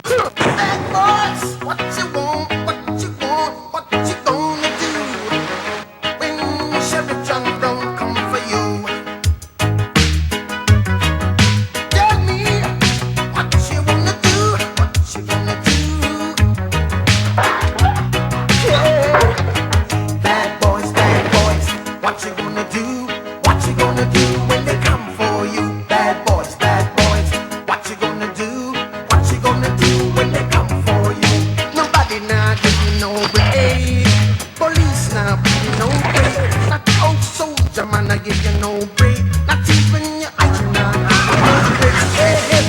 Bad boys, what you want, what you want, what you gonna do when Sheriff John Brown come for you? Tell me what you wanna do, what you gonna do? Yeah. Bad boys, what you gonna do? What you gonna do when they come for you? Bad boys, what you gonna do? What you gonna do when they come for you? Nobody now give you no break. Police now give you no break. Not old soldier man I give you no break. Not even your eyes now give you no break. Hey, hey,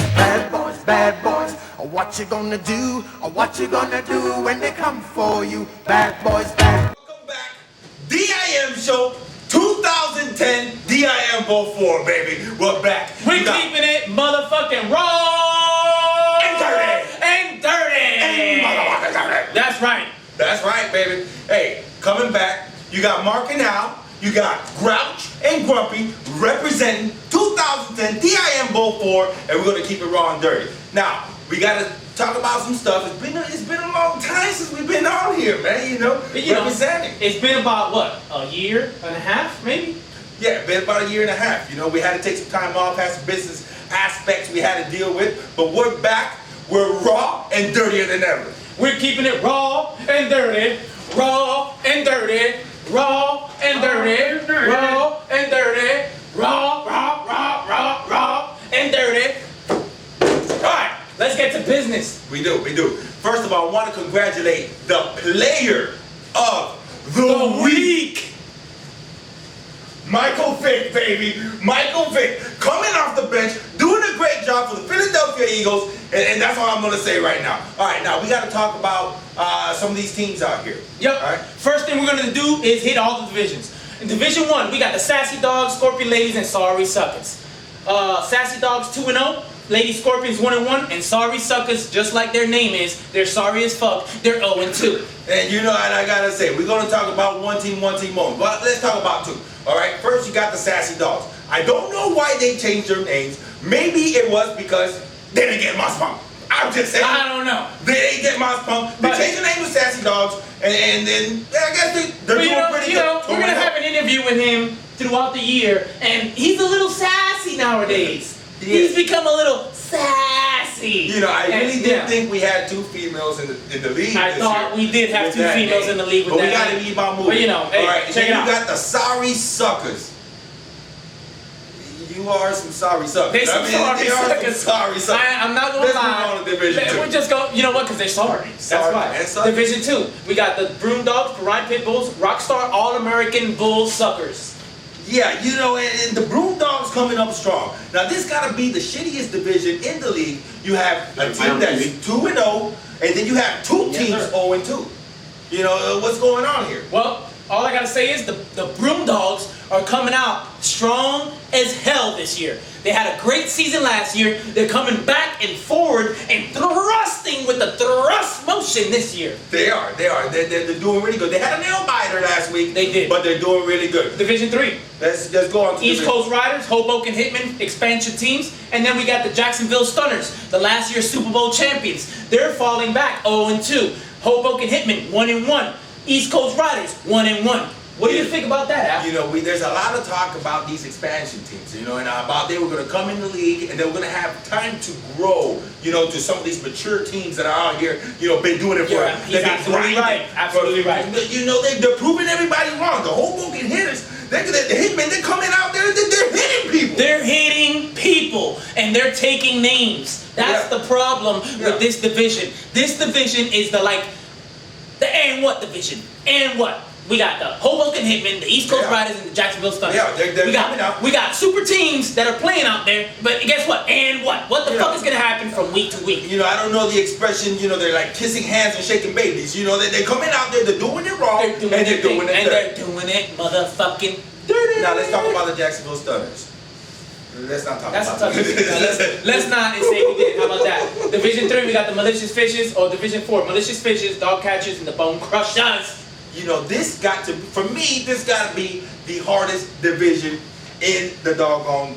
bad boys, what you gonna do? Or what you gonna do when they come for you? Bad boys, Welcome back. DIM Show 2010 DIM Bowl 4, baby. We're back. We're keeping it motherfucking raw And dirty. and dirty. And motherfucking dirty. That's right. That's right, baby. Hey, coming back. You got Mark and Al. You got Grouch and Grumpy representing 2010 DIM Bowl 4, and we're gonna keep it raw and dirty. Now, we gotta talk about some stuff. It's been a long time since we've been on here, man. Representing. It's been about what, a year and a half, maybe? Yeah, been about a year and a half. We had to take some time off, had some business aspects we had to deal with, but we're back. We're raw and dirtier than ever. We're keeping it raw and dirty, raw and dirty, raw and dirty, raw and dirty, raw and dirty. All right, let's get to business. We do. First of all, I want to congratulate the player of the week. Michael Vick, baby. Michael Vick coming off the bench, doing a great job for the Philadelphia Eagles, and that's all I'm going to say right now. All right, now we got to talk about some of these teams out here. Yep. All right. First thing we're going to do is hit all the divisions. In Division 1, we got the Sassy Dogs, Scorpion Ladies, and Sorry Suckers. Sassy Dogs 2-0, Lady Scorpions 1-1, and Sorry Suckers, just like their name is, they're sorry as fuck, they're 0-2. And and I got to say, we're going to talk about one team only, but let's talk about two. All right, first you got the Sassy Dogs. I don't know why they changed their names. Maybe it was because they didn't get Moss Punk. I'm just saying. I don't know. They didn't get Moss Punk. They changed the name to Sassy Dogs, and then I guess they're doing pretty good. We're going to have an interview with him throughout the year, and he's a little sassy nowadays. He's become a little sassy. I really didn't think we had two females in the league. I thought we did have two females in the league with but that. we got to keep on moving. But hey, all right, check it out. You got the Sorry Suckers. You are some sorry suckers. They some sorry suckers. Sorry suckers. I'm not gonna lie. Let's move on to Division 2. We're just going. You know what? Because they're sorry. That's why. Division 2. We got the Broom Dogs, Perrine Pit Bulls, Rockstar All-American Bull Suckers. Yeah, and the Broom Dogs coming up strong. Now this got to be the shittiest division in the league. You have a team that's 2-0, and then you have two teams 0-2. What's going on here? Well, all I gotta say is the Broom Dogs are coming out strong as hell this year. They had a great season last year. They're coming back and forward and thrusting with the thrust motion this year. They are. They're doing really good. They had a nail biter last week. They did. But they're doing really good. Division 3. Let's go on to East Coast Riders, Hoboken Hitmen, expansion teams. And then we got the Jacksonville Stunners, the last year's Super Bowl champions. They're falling back 0-2. Hoboken Hitmen, 1-1. East Coast Riders, 1-1. What do you think about that, Al? There's a lot of talk about these expansion teams, and about they were going to come in the league and they were going to have time to grow, to some of these mature teams that are out here, been doing it for. He's absolutely right. Absolutely right. They're proving everybody wrong. The Hoboken Hitters, the Hitmen, they're coming out there, they're hitting people. They're hitting people, and they're taking names. That's the problem with this division. This division is the and what division? And what? We got the Hoboken Hitmen, the East Coast Riders, and the Jacksonville Stunners. Yeah, they're coming out. We got super teams that are playing out there, but guess what? And what? What the fuck is going to happen from week to week? I don't know the expression, they're like kissing hands and shaking babies. They're coming out there, they're doing it wrong, they're doing it motherfucking dirty. Now let's talk about the Jacksonville Stunners. Let's not talk about that. Let's not say we did. How about that? Division 3, we got the Malicious Fishes, or Division 4, Malicious Fishes, Dog Catchers, and the Bone Crushers. This got to be the hardest division in the doggone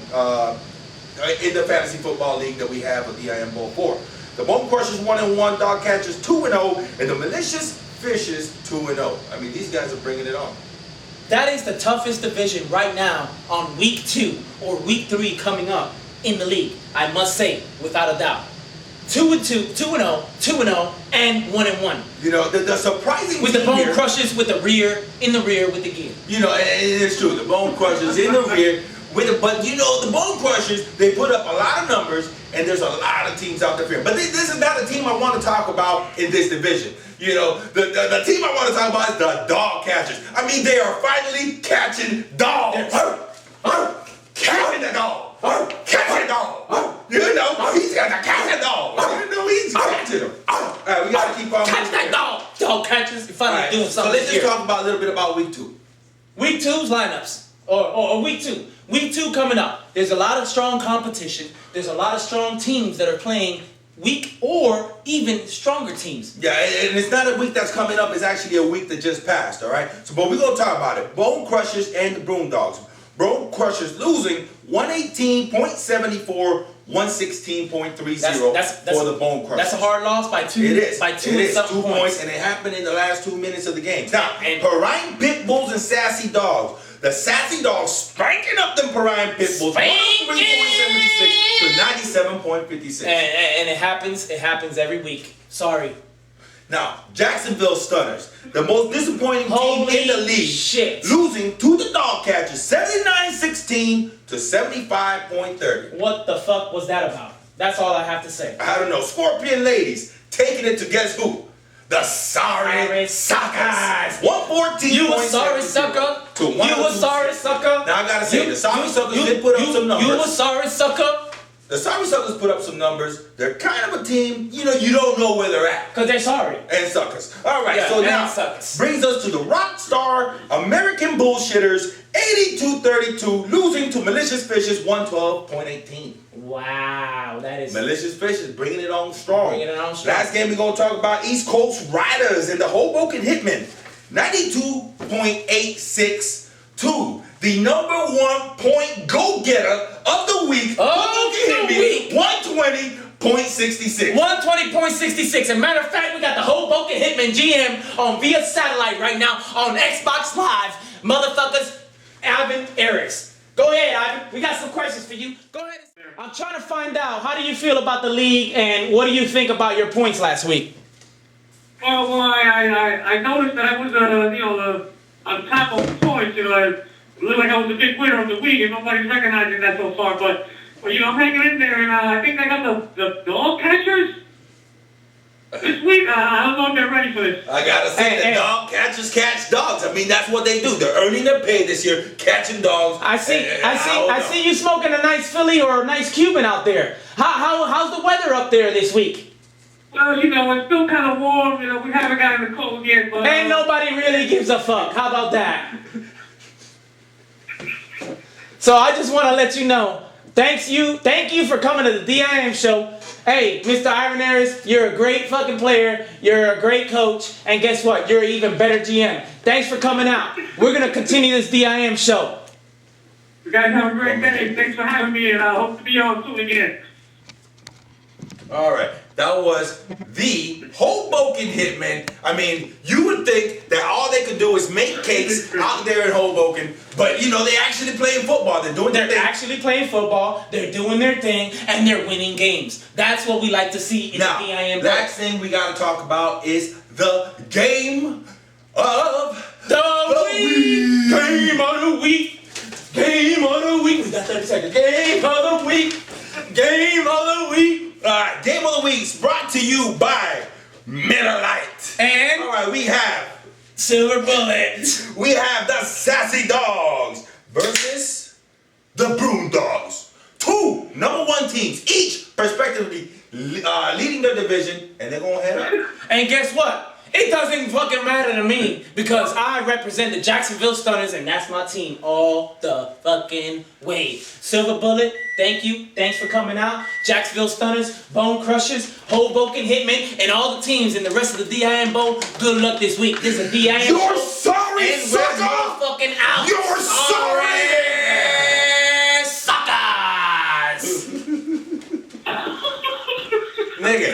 in the fantasy football league that we have with the DIM Bowl 4. The Bone Crushers 1-1, Dog Catchers 2-0, and the Malicious Fishes 2-0. I mean, these guys are bringing it on. That is the toughest division right now on week 2 or week 3 coming up in the league. I must say, without a doubt. 2-2, 2-0, 2-0, and 1-1. You know, the surprising With the thing Bone here, Crushers with the rear, in the rear with the gear. you know, and it's true. The Bone Crushers in the rear with it, but you know, the Bone Crushers, they put up a lot of numbers, and there's a lot of teams out there. But this is not a team I want to talk about in this division. You know, the team I want to talk about is the Dog Catchers. I mean, they are finally catching dogs. Catching the dog. Catching the dog. You know, he's got to catch a dog. You know, he's catching them. All right, we got to keep on. Catch that dog! Dog catchers, you're finally Right, doing so something let's just here. talk about a little bit about week 2. Week 2's lineups. Or week 2. Week 2 coming up. There's a lot of strong competition. There's a lot of strong teams that are playing weak or even stronger teams. Yeah, and it's not a week that's coming up. It's actually a week that just passed, all right? So, but we're going to talk about it. Bone Crushers and the Broom Dogs. Bone Crushers losing 118.74, 116.30 for the Bone Crushers. That's a hard loss by 2. It is. By 2 It and is. something 2 points, and it happened in the last 2 minutes of the game. Now, And- Perrine Pit Bulls and Sassy Dogs. The Sassy Dogs spanking up them Perrine Pit Bulls. 103.76 to 97.56. And it happens every week. Sorry. Now, Jacksonville Stunners, the most disappointing Holy team in the league, shit. losing to the Dog Catchers 79-16 to 75.30. What the fuck was that about? That's all I have to say. I don't know. Scorpion Ladies taking it to guess who? The Sorry Suckers. 114. You a sorry sucker? To You a sorry 102. sucker? Now I gotta say, the Sorry Suckers did put up some numbers. You a sorry sucker? The Sorry Suckers put up some numbers. They're kind of a team, you know, you don't know where they're at. Because they're sorry. And suckers. All right, Yeah, so and now suckers. brings us to the Rockstar American Bullshitters, 82-32, losing to Malicious Fishes, 112.18. Wow, that is... Malicious Fishes bringing it on strong. Bringing it on strong. Last game we're going to talk about East Coast Riders and the Hoboken Hitmen, 92.862. The number 1 point go-getter of the week. Of the week. 120.66. 120.66. As a matter of fact, we got the Hoboken Hitman GM on via satellite right now on Xbox Live. Motherfuckers, Ivan Eriks. Go ahead, Ivan. We got some questions for you. Go ahead. I'm trying to find out, how do you feel about the league and what do you think about your points last week? Well, I noticed that I was, on top of points. It looked like I was a big winner of the week, and nobody's recognizing that so far. But I'm hanging in there, and I think I got the Dog Catchers this week. I don't know if they're ready for this. I gotta say, the Dog Catchers catch dogs. I mean, that's what they do. They're earning their pay this year, catching dogs. I see you smoking a nice Philly or a nice Cuban out there. How's the weather up there this week? Well, it's still kind of warm. We haven't gotten the cold yet, but Ain't nobody really gives a fuck. How about that? So I just want to let you know, thank you for coming to the DIM show. Hey, Mr. Ivan Harris, you're a great fucking player. You're a great coach. And guess what? You're an even better GM. Thanks for coming out. We're going to continue this DIM show. you guys have a great day. Thanks for having me, and I hope to be on soon again. All right, that was the Hoboken Hitmen. I mean, you would think that all they could do is make cakes out there in Hoboken, but they actually playing football. They're doing their They're thing. actually playing football. They're doing their thing, and they're winning games. That's what we like to see in Now, the DIM. next thing we got to talk about is the game of The week. Game of the week. Game of the week. We got 30 seconds. Game of the week. Game of the week. All right, game of the week is brought to you by Miller Lite. And All right, we have Silver Bullet. the Sassy Dogs versus the Broom Dogs. 2 number 1 teams, each respectively leading their division, and they're gonna head up. And guess what? It doesn't fucking matter to me because I represent the Jacksonville Stunners and that's my team all the fucking way. Silver Bullet, thank you. Thanks for coming out. Jacksonville Stunners, Bone Crushers, Hoboken Hitmen, and all the teams in the rest of the DIM Bowl. Good luck this week. This is a DIM You're show. sorry, And we're sucker! motherfucking out. You're sorry! Suckers! Nigga.